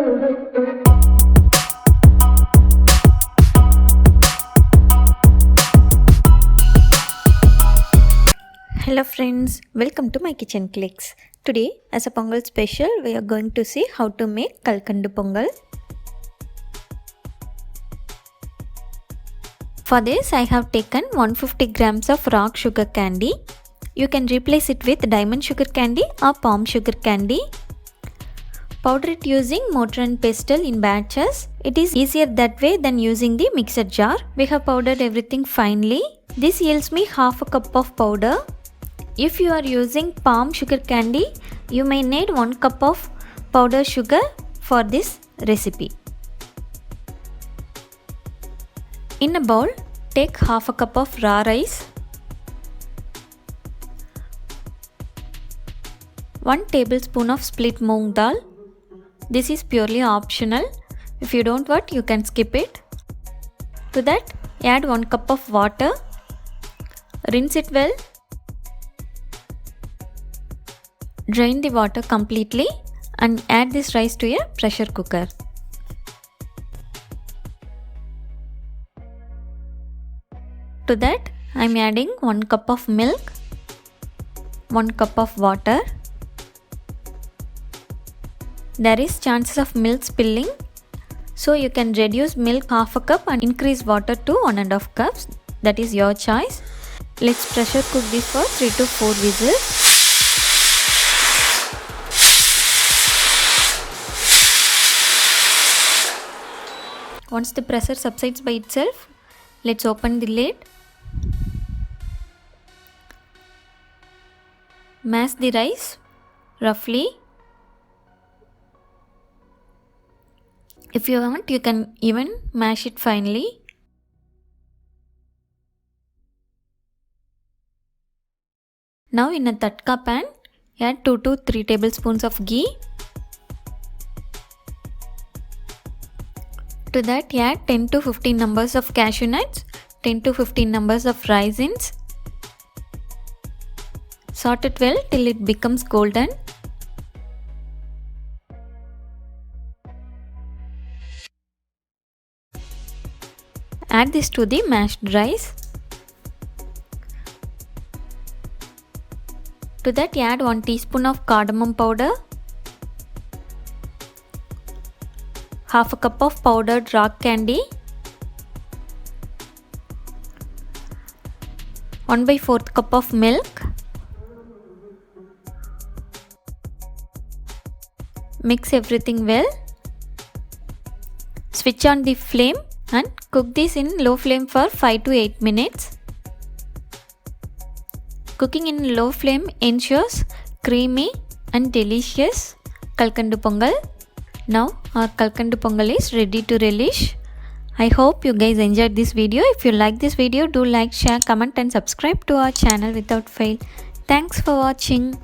Hello friends, welcome to my kitchen clicks. Today as a pongal special we are going to see how to make Kalkandu pongal. For this I have taken 150 grams of rock sugar candy. You can replace it with diamond sugar candy or palm sugar candy. Powder it using mortar and pestle in batches. It is easier that way than using the mixer jar. We have powdered everything finely. This yields me half a cup of powder. If you are using palm sugar candy, you may need 1 cup of powdered sugar for this recipe. In a bowl, take half a cup of raw rice, 1 tablespoon of split moong dal. This is purely optional. If you don't want, you can skip it. To that, add 1 cup of water. Rinse it well. Drain the water completely and add this rice to a pressure cooker. To that, I am adding 1 cup of milk, 1 cup of water. There is chances of milk spilling, so you can reduce milk half a cup and increase water to 1.5 cups. That is your choice. Let's pressure cook this for 3 to 4 whistles. Once the pressure subsides by itself, let's open the lid. Mash the rice roughly. If you want, you can even mash it finely. Now in a tatka pan, add 2 to 3 tablespoons of ghee. To that, add 10 to 15 numbers of cashew nuts, 10 to 15 numbers of raisins. Sort it well till it becomes golden. Add this to the mashed rice. To that, add 1 teaspoon of cardamom powder, half a cup of powdered rock candy, 1/4 cup of milk. Mix everything well. Switch on the flame and cook this in low flame for 5 to 8 minutes. Cooking in low flame ensures creamy and delicious Kalkandu pongal. Now our Kalkandu pongal is ready to relish. I hope you guys enjoyed this video. If you like this video, do like, share, comment and subscribe to our channel without fail. Thanks for watching.